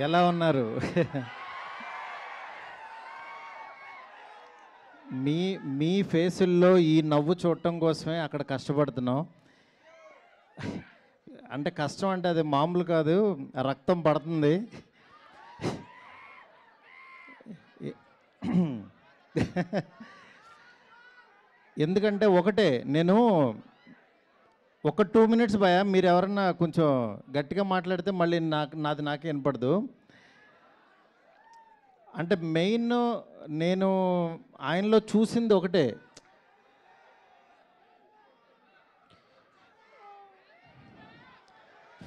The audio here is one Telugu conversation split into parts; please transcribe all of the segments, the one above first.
ఎలా ఉన్నారు? మీ మీ ఫేసుల్లో ఈ నవ్వు చూడటం కోసమే అక్కడ కష్టపడుతున్నాం. అంటే కష్టం అంటే అది మామూలు కాదు, రక్తం పడుతుంది. ఎందుకంటే ఒకటే, నేను ఒక 2 మినిట్స్ భయ, మీరు ఎవరన్నా కొంచెం గట్టిగా మాట్లాడితే మళ్ళీ నాది నాకే వినపడదు. అంటే మెయిన్ నేను ఆయనలో చూసింది ఒకటే,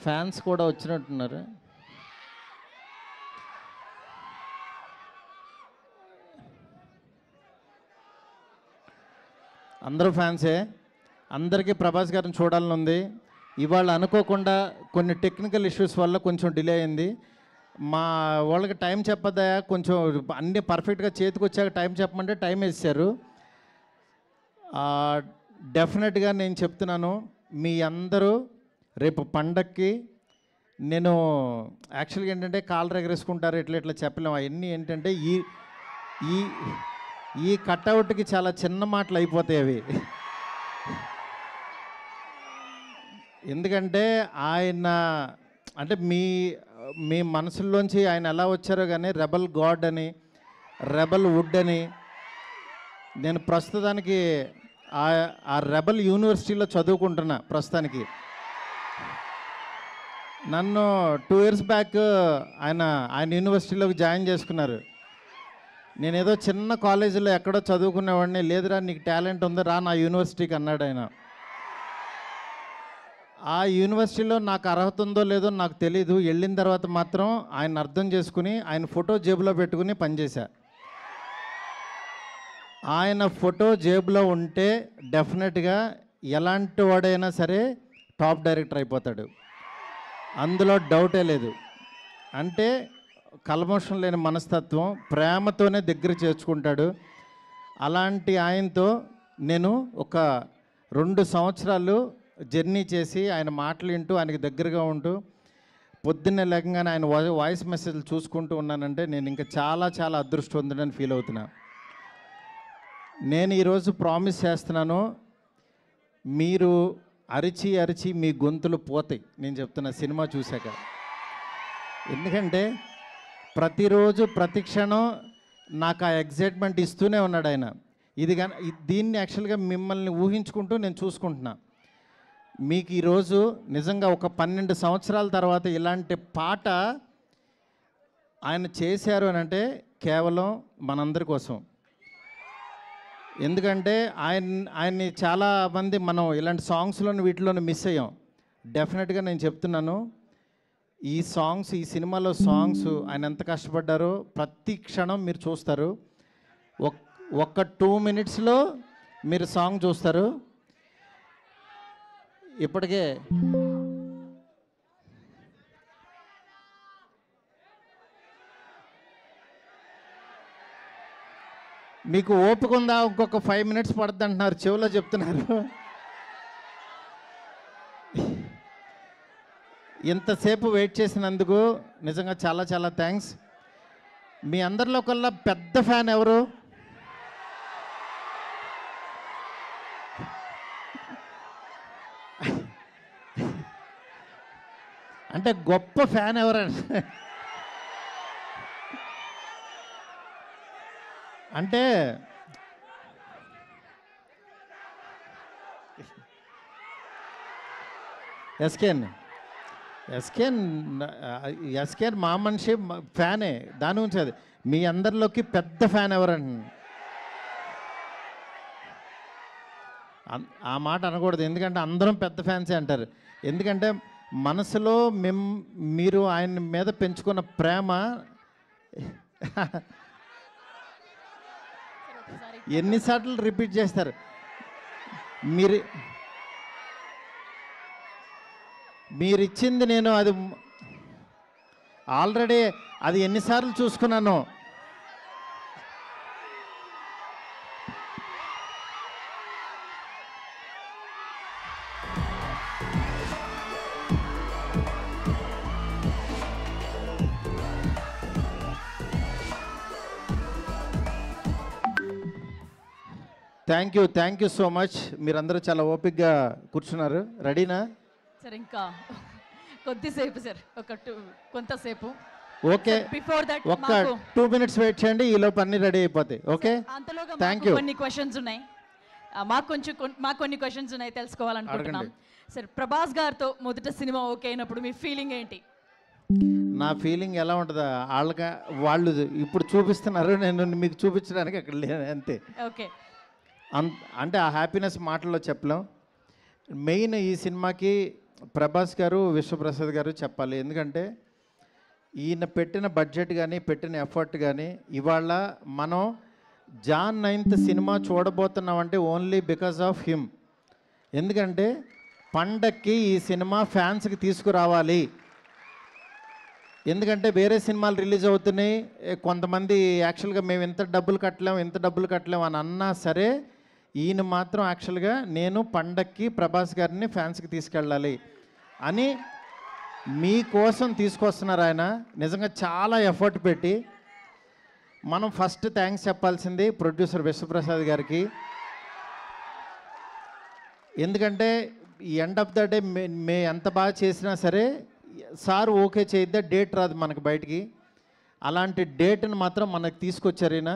ఫ్యాన్స్ కూడా వచ్చినట్టున్నారు. అందరూ ఫ్యాన్సే. అందరికీ ప్రభాస్ గారిని చూడాలని ఉంది. ఇవాళ అనుకోకుండా కొన్ని టెక్నికల్ ఇష్యూస్ వల్ల కొంచెం డిలే అయింది. మా వాళ్ళకి టైం చెప్పదా, కొంచెం అన్నీ పర్ఫెక్ట్గా చేతికి వచ్చాక టైం చెప్పమంటే టైం వేసారు. డెఫినెట్గా నేను చెప్తున్నాను, మీ అందరూ రేపు పండక్కి, నేను యాక్చువల్గా ఏంటంటే కాళ్ళు ఎగరేసుకుంటారు ఇట్లా ఇట్లా చెప్పలేము. అవన్నీ ఏంటంటే ఈ ఈ ఈ కట్అవుట్కి చాలా చిన్న మాటలు అయిపోతాయి అవి. ఎందుకంటే ఆయన అంటే మీ మీ మనసుల్లోంచి ఆయన ఎలా వచ్చారో కానీ, రెబల్ గాడ్ అని, రెబల్ వుడ్ అని, నేను ప్రస్తుతానికి ఆ రెబల్ యూనివర్సిటీలో చదువుకుంటున్నా ప్రస్తుతానికి. నన్ను 2 ఇయర్స్ బ్యాక్ ఆయన యూనివర్సిటీలోకి జాయిన్ చేసుకున్నారు. నేనేదో చిన్న కాలేజీలో ఎక్కడో చదువుకునేవాడిని. లేదురా నీకు టాలెంట్ ఉంది, రా నా యూనివర్సిటీకి అన్నాడు ఆయన. ఆ యూనివర్సిటీలో నాకు అర్హత ఉందో లేదో నాకు తెలీదు. వెళ్ళిన తర్వాత మాత్రం ఆయన అర్థం చేసుకుని ఆయన ఫోటో జేబులో పెట్టుకుని పనిచేశా. ఆయన ఫోటో జేబులో ఉంటే డెఫినెట్గా ఎలాంటి వాడైనా సరే టాప్ డైరెక్టర్ అయిపోతాడు, అందులో డౌటే లేదు. అంటే కల్మషం లేని మనస్తత్వం, ప్రేమతోనే దగ్గర చేర్చుకుంటాడు. అలాంటి ఆయనతో నేను ఒక 2 సంవత్సరాలు జర్నీ చేసి ఆయన మాటలు వింటూ ఆయనకి దగ్గరగా ఉంటూ పొద్దున్నే లేకంగానే ఆయన వాయిస్ మెసేజ్లు చూసుకుంటూ ఉన్నానంటే నేను ఇంకా చాలా చాలా అదృష్టవంతుడని ఫీల్ అవుతున్నా. నేను ఈరోజు ప్రామిస్ చేస్తున్నాను, మీరు అరిచి అరిచి మీ గొంతులు పోతాయి నేను చెప్తున్నా సినిమా చూశాక. ఎందుకంటే ప్రతిరోజు ప్రతి క్షణం నాకు ఆ ఎగ్జైట్మెంట్ ఇస్తూనే ఉన్నాడు ఆయన. దీన్ని యాక్చువల్గా మిమ్మల్ని ఊహించుకుంటూ నేను చూసుకుంటున్నా. మీకు ఈరోజు నిజంగా ఒక 12 సంవత్సరాల తర్వాత ఇలాంటి పాట ఆయన చేశారు అని అంటే కేవలం మనందరి కోసం. ఎందుకంటే ఆయన్ని చాలామంది మనం ఇలాంటి సాంగ్స్లోని వీటిలోని మిస్ అయ్యాం. డెఫినెట్గా నేను చెప్తున్నాను, ఈ సాంగ్స్, ఈ సినిమాలో సాంగ్స్ ఆయన ఎంత కష్టపడ్డారో ప్రతి క్షణం మీరు చూస్తారు. ఒక్క 2 మినిట్స్లో మీరు సాంగ్ చూస్తారు. ఇప్పటికే మీకు ఓపిక ఉందా, ఇంకొక 5 మినిట్స్ పడుతుంది అంటున్నారు, చెవిలో చెప్తున్నారు. ఇంతసేపు వెయిట్ చేసినందుకు నిజంగా చాలా చాలా థ్యాంక్స్. మీ అందరిలో కల్లా పెద్ద ఫ్యాన్ ఎవరు? అంటే గొప్ప ఫ్యాన్ ఎవరంటే అంటే ఎస్కేన్ మా మనిషి ఫ్యానే, దాని గురించి అది. మీ అందరిలోకి పెద్ద ఫ్యాన్ ఎవరండి? ఆ మాట అనకూడదు, ఎందుకంటే అందరం పెద్ద ఫ్యాన్సే అంటారు. ఎందుకంటే మనసులో మీరు ఆయన మీద పెంచుకున్న ప్రేమ ఎన్నిసార్లు రిపీట్ చేస్తారు. మీరిచ్చింది నేను అది ఆల్రెడీ అది ఎన్నిసార్లు చూసుకున్నాను. Thank you so much. మీరందరూ చాలా ఓపిక్గా కూర్చున్నారు. రెడీనా? సార్ ఇంకా కొద్దిసేపు సార్, కొంతసేపు. ఓకే, బిఫోర్ దట్ ఒక్క 2 minutes వెయిట్ చేయండి, ఈ లోపు అన్ని రెడీ అయిపోతాయి. ఓకే, అంతలోగా థ్యాంక్ యూ. కొన్ని క్వశ్చన్స్ ఉన్నాయి, మాకు కొన్ని క్వశ్చన్స్ ఉన్నాయి, తెలుసుకోవాలనుకుంటున్నాం. సార్, ప్రభాస్ గారితో మొదట సినిమా ఓకే అయినప్పుడు మీ ఫీలింగ్ ఏంటి? నా ఫీలింగ్ ఎలా ఉంటుందా, వాళ్ళు ఇప్పుడు చూపిస్తున్నారు, నేను మీకు చూపించడానికి అక్కడ లేను అంతే. ఓకే, అంటే ఆ హ్యాపీనెస్ మాటల్లో చెప్పలేం. మెయిన్ ఈ సినిమాకి ప్రభాస్ గారు, విశ్వప్రసాద్ గారు చెప్పాలి. ఎందుకంటే ఈయన పెట్టిన బడ్జెట్ కానీ, పెట్టిన ఎఫర్ట్ కానీ, ఇవాళ మనం జాన్ 9th సినిమా చూడబోతున్నామంటే ఓన్లీ బికాజ్ ఆఫ్ హిమ్. ఎందుకంటే పండక్కి ఈ సినిమా ఫ్యాన్స్కి తీసుకురావాలి. ఎందుకంటే వేరే సినిమాలు రిలీజ్ అవుతున్నాయి, కొంతమంది యాక్చువల్గా మేము ఇంత డబ్బులు కట్టలేము అని అన్నా సరే, ఈయన మాత్రం యాక్చువల్గా నేను పండక్కి ప్రభాస్ గారిని ఫ్యాన్స్కి తీసుకెళ్ళాలి అని మీకోసం తీసుకొస్తున్నారు ఆయన. నిజంగా చాలా ఎఫర్ట్ పెట్టి. మనం ఫస్ట్ థ్యాంక్స్ చెప్పాల్సింది ప్రొడ్యూసర్ విశ్వప్రసాద్ గారికి. ఎందుకంటే ఎండ్ ఆఫ్ ద డే మే ఎంత బాగా చేసినా సరే సార్ ఓకే చేయిద్దా డేట్ రాదు మనకు బయటికి. అలాంటి డేట్ని మాత్రం మనకు తీసుకొచ్చారు ఈయన.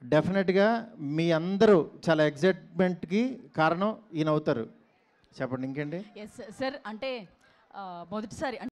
డెఫినెట్గా మీ అందరూ చాలా ఎగ్జైట్మెంట్కి కారణం ఈయన అవుతారు. చెప్పండి ఇంకేంటి? ఎస్ సార్, అంటే మొదటిసారి